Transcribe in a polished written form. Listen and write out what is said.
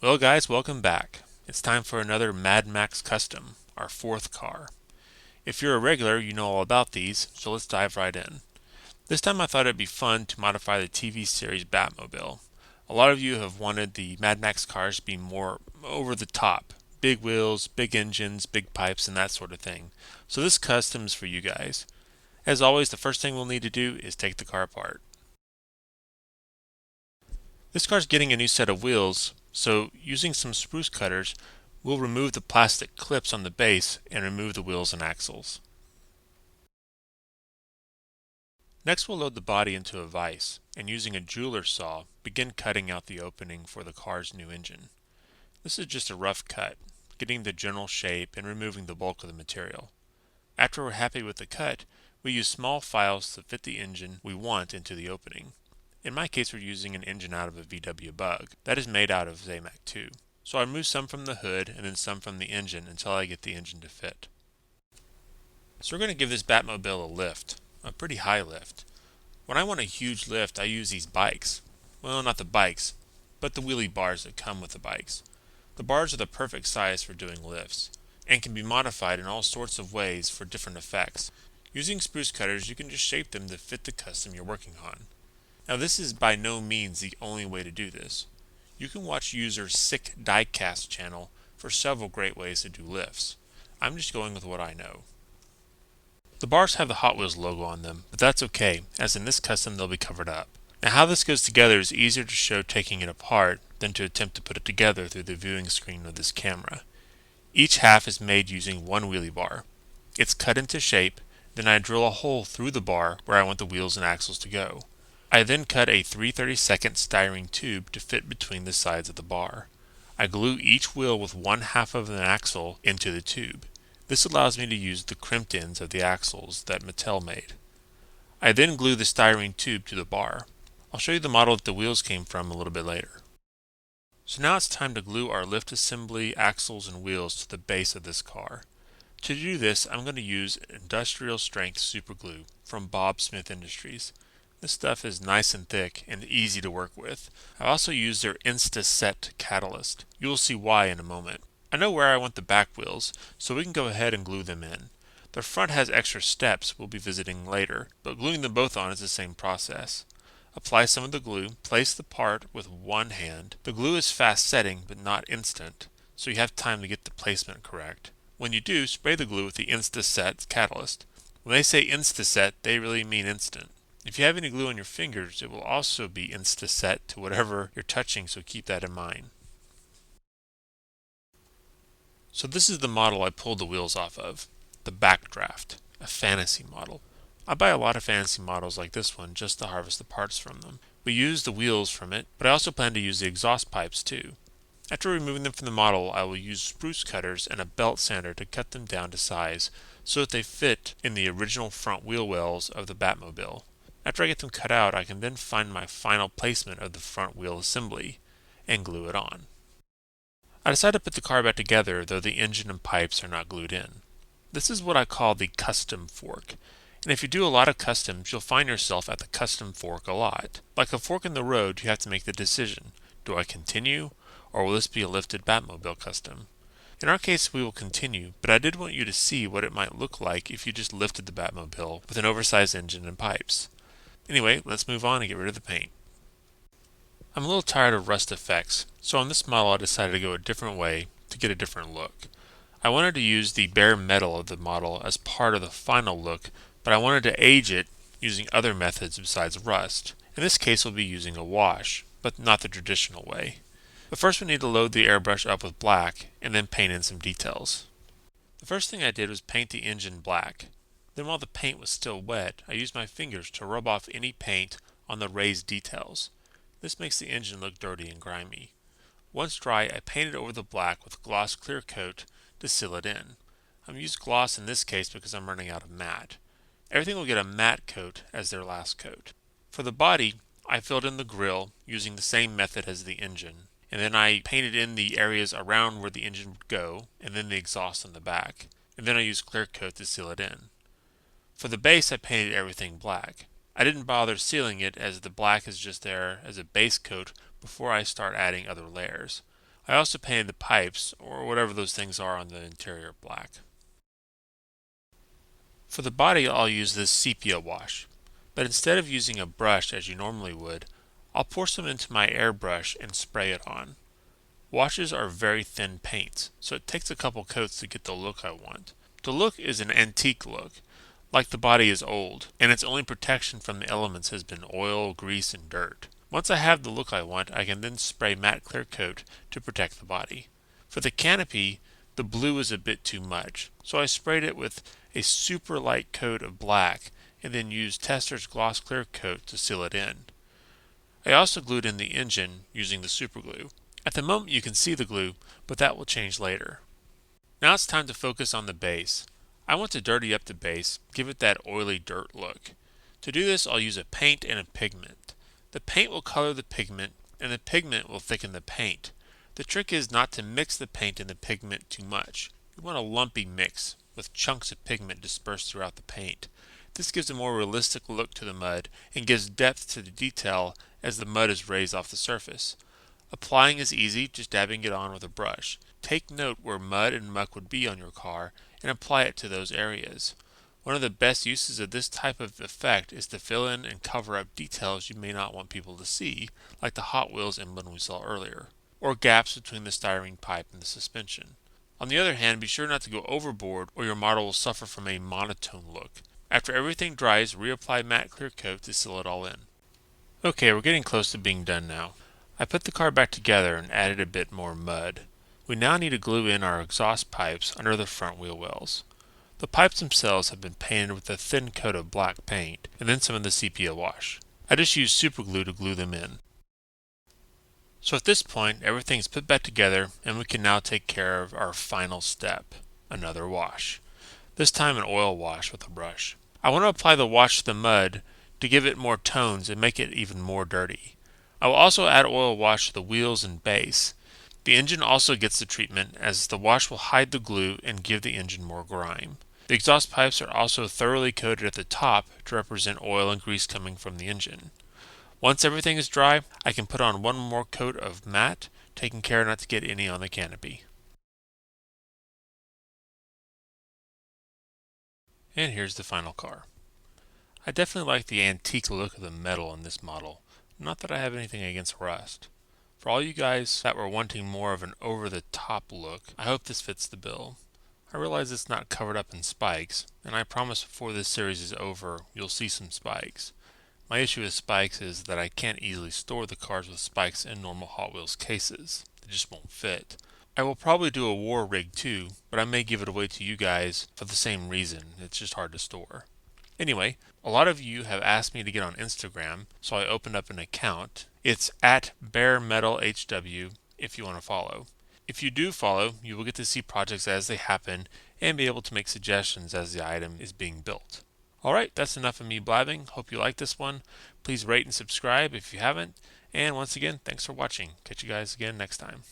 Well guys, welcome back. It's time for another Mad Max Custom, our fourth car. If you're a regular, you know all about these, so let's dive right in. This time I thought it'd be fun to modify the TV series Batmobile. A lot of you have wanted the Mad Max cars to be more over the top. Big wheels, big engines, big pipes, and that sort of thing. So this custom is for you guys. As always, the first thing we'll need to do is take the car apart. This car's getting a new set of wheels, so using some spruce cutters, we'll remove the plastic clips on the base and remove the wheels and axles. Next we'll load the body into a vise, and using a jeweler's saw, begin cutting out the opening for the car's new engine. This is just a rough cut, getting the general shape and removing the bulk of the material. After we're happy with the cut, we use small files to fit the engine we want into the opening. In my case, we're using an engine out of a VW Bug that is made out of Zamac 2. So I remove some from the hood and then some from the engine until I get the engine to fit. So we're going to give this Batmobile a lift, a pretty high lift. When I want a huge lift, I use these bikes. Well, not the bikes, but the wheelie bars that come with the bikes. The bars are the perfect size for doing lifts, and can be modified in all sorts of ways for different effects. Using spruce cutters, you can just shape them to fit the custom you're working on. Now this is by no means the only way to do this. You can watch user Sick Diecast channel for several great ways to do lifts. I'm just going with what I know. The bars have the Hot Wheels logo on them, but that's okay, as in this custom they'll be covered up. Now how this goes together is easier to show taking it apart than to attempt to put it together through the viewing screen of this camera. Each half is made using one wheelie bar. It's cut into shape, then I drill a hole through the bar where I want the wheels and axles to go. I then cut a 3/32 styrene tube to fit between the sides of the bar. I glue each wheel with one half of an axle into the tube. This allows me to use the crimped ends of the axles that Mattel made. I then glue the styrene tube to the bar. I'll show you the model that the wheels came from a little bit later. So now it's time to glue our lift assembly, axles, and wheels to the base of this car. To do this, I'm going to use industrial strength super glue from Bob Smith Industries. This stuff is nice and thick and easy to work with. I also use their Insta-Set catalyst. You will see why in a moment. I know where I want the back wheels, so we can go ahead and glue them in. The front has extra steps we'll be visiting later, but gluing them both on is the same process. Apply some of the glue, place the part with one hand. The glue is fast setting but not instant, so you have time to get the placement correct. When you do, spray the glue with the Insta-Set catalyst. When they say Insta-Set, they really mean instant. If you have any glue on your fingers, it will also be Insta-Set to whatever you're touching, so keep that in mind. So this is the model I pulled the wheels off of, the Backdraft, a fantasy model. I buy a lot of fantasy models like this one just to harvest the parts from them. We use the wheels from it, but I also plan to use the exhaust pipes too. After removing them from the model, I will use spruce cutters and a belt sander to cut them down to size so that they fit in the original front wheel wells of the Batmobile. After I get them cut out, I can then find my final placement of the front wheel assembly and glue it on. I decided to put the car back together, though the engine and pipes are not glued in. This is what I call the custom fork. And if you do a lot of customs, you'll find yourself at the custom fork a lot. Like a fork in the road, you have to make the decision. Do I continue, or will this be a lifted Batmobile custom? In our case, we will continue, but I did want you to see what it might look like if you just lifted the Batmobile with an oversized engine and pipes. Anyway, let's move on and get rid of the paint. I'm a little tired of rust effects, so on this model I decided to go a different way to get a different look. I wanted to use the bare metal of the model as part of the final look, but I wanted to age it using other methods besides rust. In this case we'll be using a wash, but not the traditional way. But first we need to load the airbrush up with black and then paint in some details. The first thing I did was paint the engine black. Then while the paint was still wet, I used my fingers to rub off any paint on the raised details. This makes the engine look dirty and grimy. Once dry, I painted over the black with gloss clear coat to seal it in. I'm using gloss in this case because I'm running out of matte. Everything will get a matte coat as their last coat. For the body, I filled in the grille using the same method as the engine, and then I painted in the areas around where the engine would go, and then the exhaust on the back, and then I used clear coat to seal it in. For the base, I painted everything black. I didn't bother sealing it as the black is just there as a base coat before I start adding other layers. I also painted the pipes, or whatever those things are on the interior, black. For the body I'll use this sepia wash, but instead of using a brush as you normally would, I'll pour some into my airbrush and spray it on. Washes are very thin paints, so it takes a couple coats to get the look I want. The look is an antique look, like the body is old, and its only protection from the elements has been oil, grease, and dirt. Once I have the look I want, I can then spray matte clear coat to protect the body. For the canopy, the blue is a bit too much, so I sprayed it with a super light coat of black and then used Tester's gloss clear coat to seal it in. I also glued in the engine using the super glue. At the moment you can see the glue, but that will change later. Now it's time to focus on the base. I want to dirty up the base, give it that oily dirt look. To do this I'll use a paint and a pigment. The paint will color the pigment, and the pigment will thicken the paint. The trick is not to mix the paint and the pigment too much. You want a lumpy mix, with chunks of pigment dispersed throughout the paint. This gives a more realistic look to the mud and gives depth to the detail as the mud is raised off the surface. Applying is easy, just dabbing it on with a brush. Take note where mud and muck would be on your car and apply it to those areas. One of the best uses of this type of effect is to fill in and cover up details you may not want people to see, like the Hot Wheels emblem we saw earlier, or gaps between the styrene pipe and the suspension. On the other hand, be sure not to go overboard or your model will suffer from a monotone look. After everything dries, reapply matte clear coat to seal it all in. Okay, we're getting close to being done now. I put the car back together and added a bit more mud. We now need to glue in our exhaust pipes under the front wheel wells. The pipes themselves have been painted with a thin coat of black paint and then some of the sepia wash. I just used super glue to glue them in. So at this point, everything is put back together and we can now take care of our final step, another wash. This time an oil wash with a brush. I want to apply the wash to the mud to give it more tones and make it even more dirty. I will also add oil wash to the wheels and base. The engine also gets the treatment as the wash will hide the glue and give the engine more grime. The exhaust pipes are also thoroughly coated at the top to represent oil and grease coming from the engine. Once everything is dry, I can put on one more coat of matte, taking care not to get any on the canopy. And here's the final car. I definitely like the antique look of the metal in this model. Not that I have anything against rust. For all you guys that were wanting more of an over-the-top look, I hope this fits the bill. I realize it's not covered up in spikes, and I promise before this series is over, you'll see some spikes. My issue with spikes is that I can't easily store the cars with spikes in normal Hot Wheels cases. They just won't fit. I will probably do a war rig too, but I may give it away to you guys for the same reason. It's just hard to store. Anyway, a lot of you have asked me to get on Instagram, so I opened up an account. It's at baremetalhw if you want to follow. If you do follow, you will get to see projects as they happen and be able to make suggestions as the item is being built. Alright, that's enough of me blabbing. Hope you like this one. Please rate and subscribe if you haven't. And once again, thanks for watching. Catch you guys again next time.